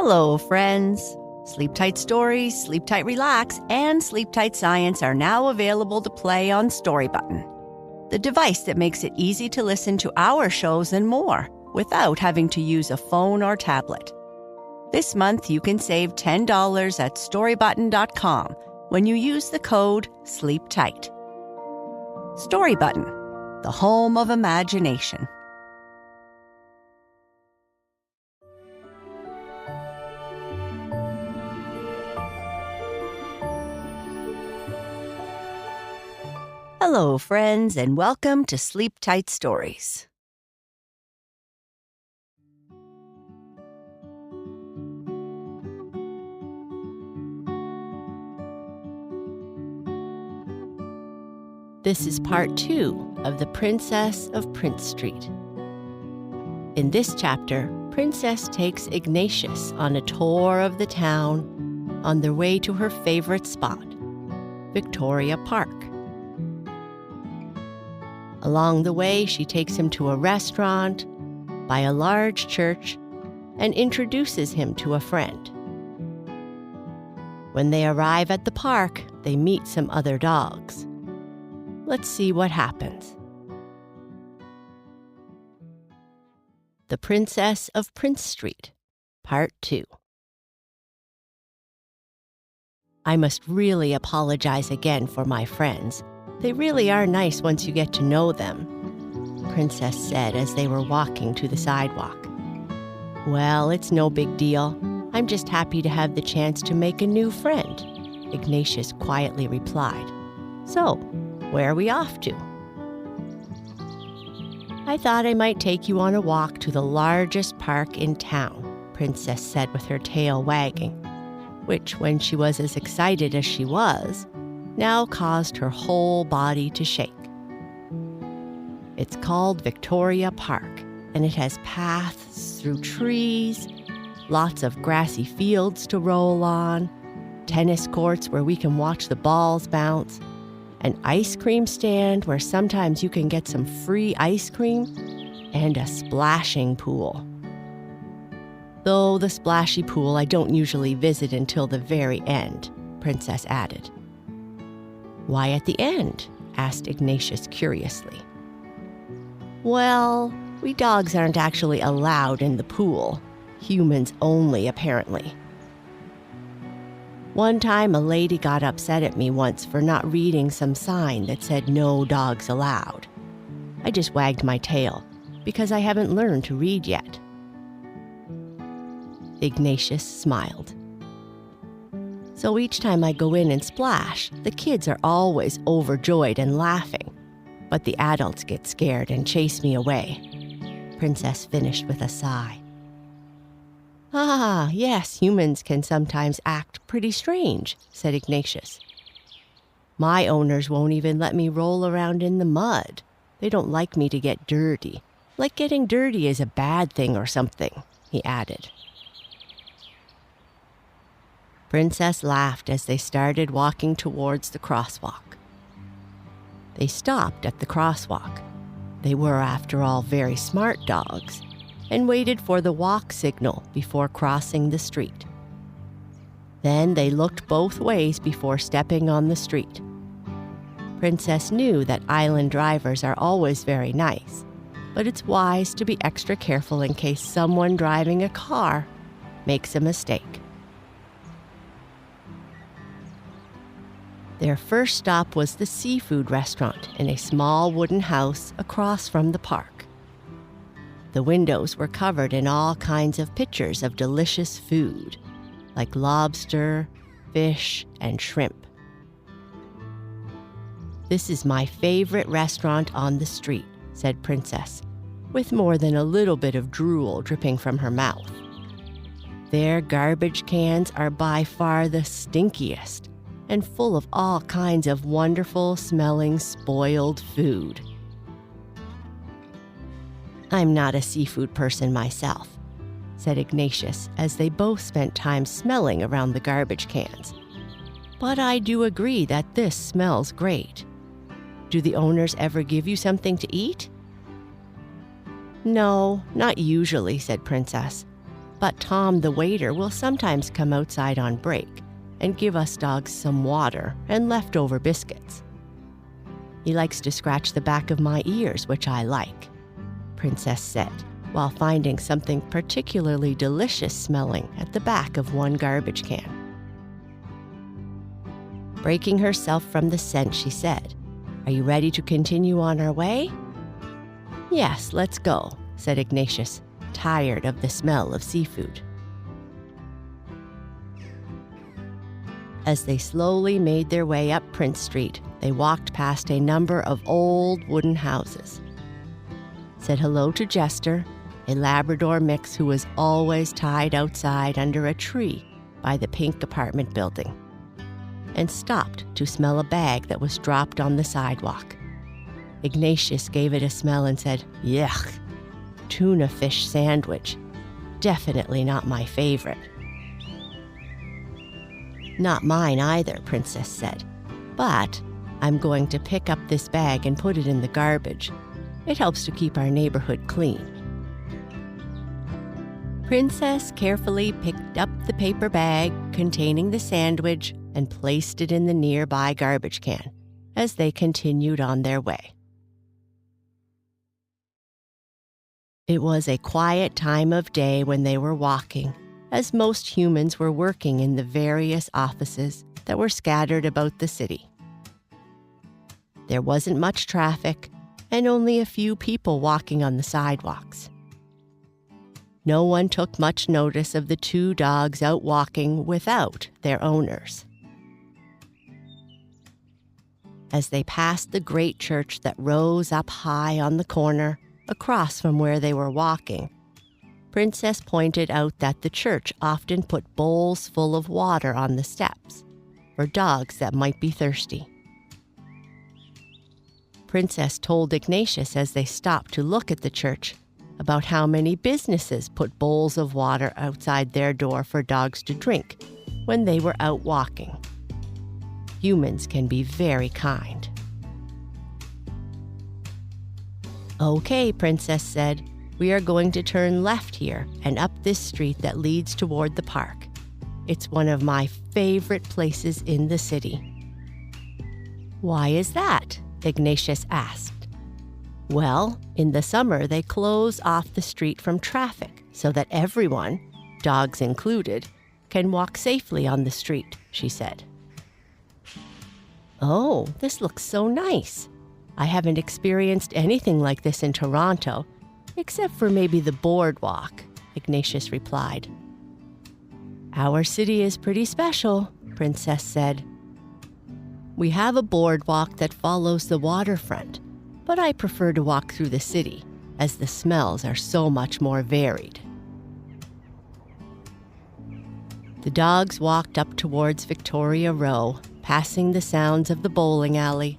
Hello, friends. Sleep Tight Stories, Sleep Tight Relax, and Sleep Tight Science are now available to play on Story Button, the device that makes it easy to listen to our shows and more without having to use a phone or tablet. This month, you can save $10 at storybutton.com when you use the code SLEEPTIGHT. Story Button, the home of imagination. Hello, friends, and welcome to Sleep Tight Stories. This is part 2 of The Princess of Prince Street. In this chapter, Princess takes Ignatius on a tour of the town on their way to her favorite spot, Victoria Park. Along the way, she takes him to a restaurant, by a large church, and introduces him to a friend. When they arrive at the park, they meet some other dogs. Let's see what happens. The Princess of Prince Street, Part 2. I must really apologize again for my friends. They really are nice once you get to know them, Princess said as they were walking to the sidewalk. Well, it's no big deal. I'm just happy to have the chance to make a new friend, Ignatius quietly replied. So, where are we off to? I thought I might take you on a walk to the largest park in town, Princess said with her tail wagging, which, when she was as excited as she was, now caused her whole body to shake. It's called Victoria Park, and it has paths through trees, lots of grassy fields to roll on, tennis courts where we can watch the balls bounce, an ice cream stand where sometimes you can get some free ice cream, and a splashing pool. Though the splashy pool I don't usually visit until the very end, Princess added. Why at the end? Asked Ignatius curiously. Well, we dogs aren't actually allowed in the pool. Humans only, apparently. One time, a lady got upset at me once for not reading some sign that said no dogs allowed. I just wagged my tail, because I haven't learned to read yet. Ignatius smiled. So each time I go in and splash, the kids are always overjoyed and laughing, but the adults get scared and chase me away. Princess finished with a sigh. Ah, yes, humans can sometimes act pretty strange, said Ignatius. My owners won't even let me roll around in the mud. They don't like me to get dirty. Like getting dirty is a bad thing or something, he added. Princess laughed as they started walking towards the crosswalk. They stopped at the crosswalk. They were, after all, very smart dogs, and waited for the walk signal before crossing the street. Then they looked both ways before stepping on the street. Princess knew that island drivers are always very nice, but it's wise to be extra careful in case someone driving a car makes a mistake. Their first stop was the seafood restaurant in a small wooden house across from the park. The windows were covered in all kinds of pictures of delicious food, like lobster, fish, and shrimp. This is my favorite restaurant on the street, said Princess, with more than a little bit of drool dripping from her mouth. Their garbage cans are by far the stinkiest, and full of all kinds of wonderful-smelling spoiled food. I'm not a seafood person myself, said Ignatius as they both spent time smelling around the garbage cans. But I do agree that this smells great. Do the owners ever give you something to eat? No, not usually, said Princess. but Tom the waiter will sometimes come outside on break and give us dogs some water and leftover biscuits. He likes to scratch the back of my ears, which I like," Princess said, while finding something particularly delicious smelling at the back of one garbage can. Breaking herself from the scent, she said, "Are you ready to continue on our way?" "Yes, let's go," said Ignatius, tired of the smell of seafood. As they slowly made their way up Prince Street, they walked past a number of old wooden houses, said hello to Jester, a Labrador mix who was always tied outside under a tree by the pink apartment building, and stopped to smell a bag that was dropped on the sidewalk. Ignatius gave it a smell and said, "Yuck, tuna fish sandwich. Definitely not my favorite." "Not mine either," Princess said, "but I'm going to pick up this bag and put it in the garbage. It helps to keep our neighborhood clean." Princess carefully picked up the paper bag containing the sandwich and placed it in the nearby garbage can as they continued on their way. It was a quiet time of day when they were walking, as most humans were working in the various offices that were scattered about the city. There wasn't much traffic and only a few people walking on the sidewalks. No one took much notice of the two dogs out walking without their owners. As they passed the great church that rose up high on the corner across from where they were walking, Princess pointed out that the church often put bowls full of water on the steps for dogs that might be thirsty. Princess told Ignatius as they stopped to look at the church about how many businesses put bowls of water outside their door for dogs to drink when they were out walking. Humans can be very kind. "Okay," Princess said, "we are going to turn left here and up this street that leads toward the park. It's one of my favorite places in the city." "Why is that?" Ignatius asked. "Well, in the summer they close off the street from traffic so that everyone, dogs included, can walk safely on the street," she said. "Oh, this looks so nice. I haven't experienced anything like this in Toronto, except for maybe the boardwalk," Ignatius replied. "Our city is pretty special," Princess said. "We have a boardwalk that follows the waterfront, but I prefer to walk through the city, as the smells are so much more varied." The dogs walked up towards Victoria Row, passing the sounds of the bowling alley,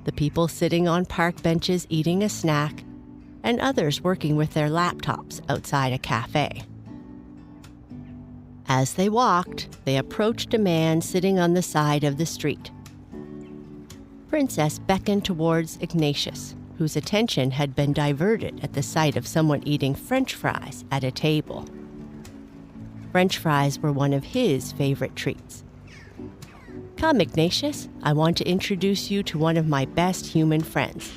the people sitting on park benches eating a snack, and others working with their laptops outside a cafe. As they walked, they approached a man sitting on the side of the street. Princess beckoned towards Ignatius, whose attention had been diverted at the sight of someone eating French fries at a table. French fries were one of his favorite treats. "Come, Ignatius, I want to introduce you to one of my best human friends.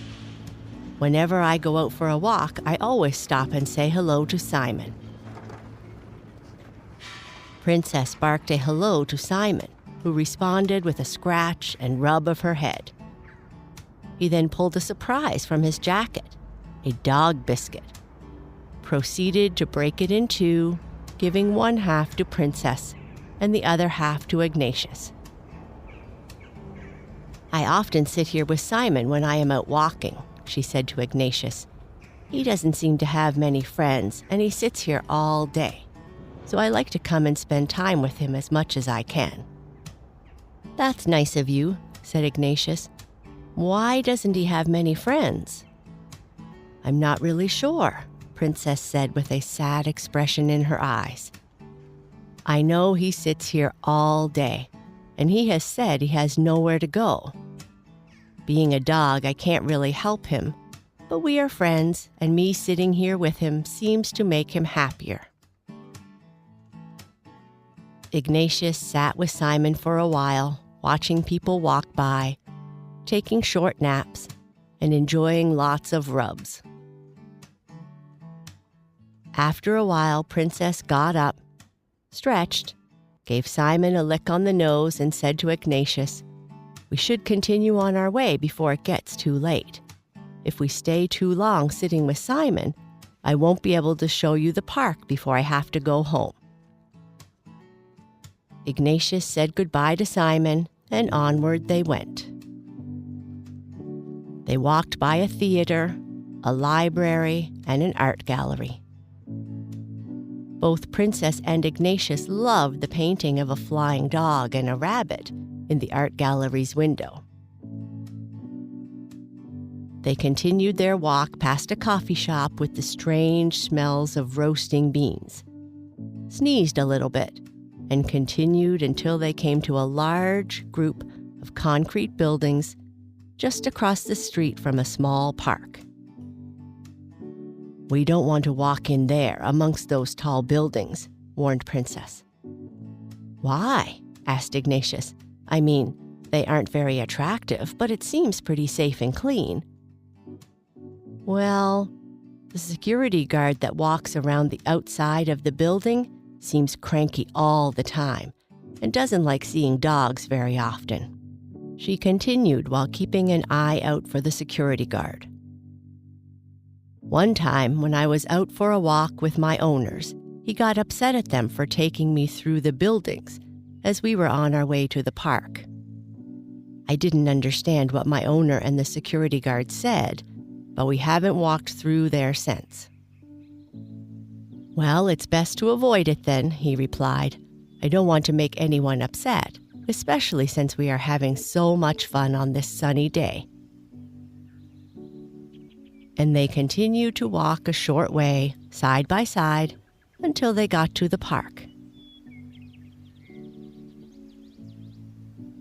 Whenever I go out for a walk, I always stop and say hello to Simon." Princess barked a hello to Simon, who responded with a scratch and rub of her head. He then pulled a surprise from his jacket, a dog biscuit, proceeded to break it in two, giving one half to Princess and the other half to Ignatius. "I often sit here with Simon when I am out walking," she said to Ignatius. "He doesn't seem to have many friends, and he sits here all day, so I like to come and spend time with him as much as I can." "That's nice of you," said Ignatius. "Why doesn't he have many friends?" "I'm not really sure," Princess said with a sad expression in her eyes. "I know he sits here all day, and he has said he has nowhere to go. Being a dog, I can't really help him, but we are friends, and me sitting here with him seems to make him happier." Ignatius sat with Simon for a while, watching people walk by, taking short naps, and enjoying lots of rubs. After a while, Princess got up, stretched, gave Simon a lick on the nose, and said to Ignatius, "We should continue on our way before it gets too late. If we stay too long sitting with Simon, I won't be able to show you the park before I have to go home." Ignatius said goodbye to Simon, and onward they went. They walked by a theater, a library, and an art gallery. Both Princess and Ignatius loved the painting of a flying dog and a rabbit in the art gallery's window. They continued their walk past a coffee shop with the strange smells of roasting beans, sneezed a little bit, and continued until they came to a large group of concrete buildings just across the street from a small park. "We don't want to walk in there amongst those tall buildings," warned Princess. "Why?" asked Ignatius. "I mean, they aren't very attractive, but it seems pretty safe and clean." "Well, the security guard that walks around the outside of the building seems cranky all the time and doesn't like seeing dogs very often," she continued while keeping an eye out for the security guard. "One time when I was out for a walk with my owners, he got upset at them for taking me through the buildings as we were on our way to the park. I didn't understand what my owner and the security guard said, but we haven't walked through there since." "Well, it's best to avoid it then," he replied. "I don't want to make anyone upset, especially since we are having so much fun on this sunny day." And they continued to walk a short way, side by side, until they got to the park.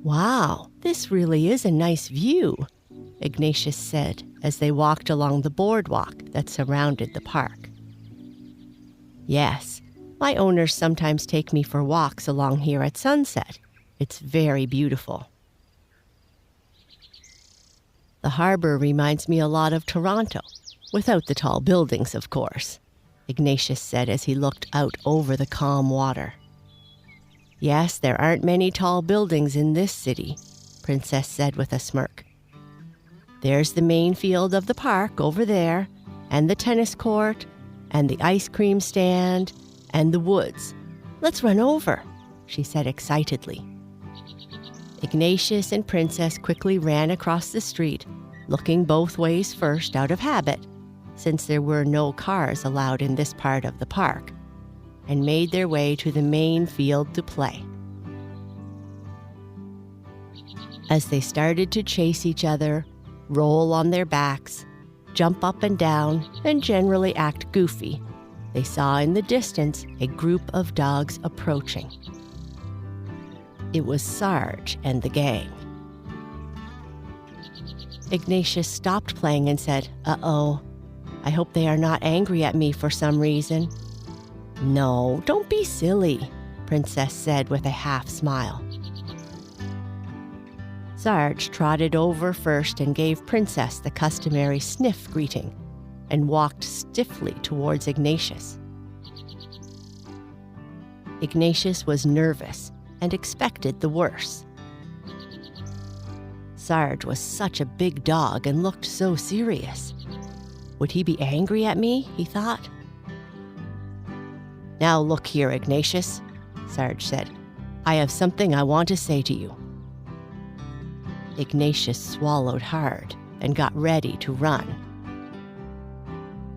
"Wow, this really is a nice view," Ignatius said as they walked along the boardwalk that surrounded the park. "Yes, my owners sometimes take me for walks along here at sunset. It's very beautiful." "The harbor reminds me a lot of Toronto, without the tall buildings, of course," Ignatius said as he looked out over the calm water. "Yes, there aren't many tall buildings in this city," Princess said with a smirk. "There's the main field of the park over there, and the tennis court, and the ice cream stand, and the woods. Let's run over," she said excitedly. Ignatius and Princess quickly ran across the street, looking both ways first out of habit, since there were no cars allowed in this part of the park, and made their way to the main field to play. As they started to chase each other, roll on their backs, jump up and down, and generally act goofy, they saw in the distance a group of dogs approaching. It was Sarge and the gang. Ignatius stopped playing and said, "Uh-oh, I hope they are not angry at me for some reason." "No, don't be silly," Princess said with a half smile. Sarge trotted over first and gave Princess the customary sniff greeting and walked stiffly towards Ignatius. Ignatius was nervous and expected the worst. Sarge was such a big dog and looked so serious. Would he be angry at me, he thought. "Now look here, Ignatius," Sarge said. "I have something I want to say to you." Ignatius swallowed hard and got ready to run.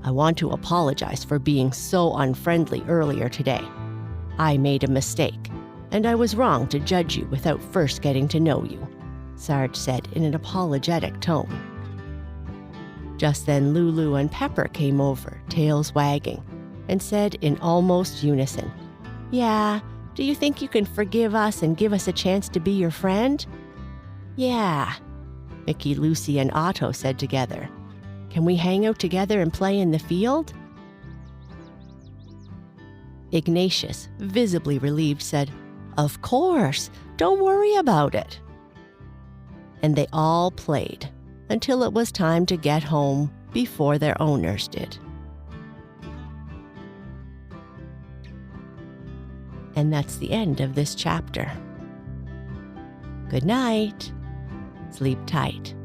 "I want to apologize for being so unfriendly earlier today. I made a mistake, and I was wrong to judge you without first getting to know you," Sarge said in an apologetic tone. Just then Lulu and Pepper came over, tails wagging, and said in almost unison, "Yeah, do you think you can forgive us and give us a chance to be your friend?" "Yeah," Mickey, Lucy, and Otto said together. "Can we hang out together and play in the field?" Ignatius, visibly relieved, said, Of course, don't worry about it. And they all played until it was time to get home before their owners did. And that's the end of this chapter. Good night. Sleep tight.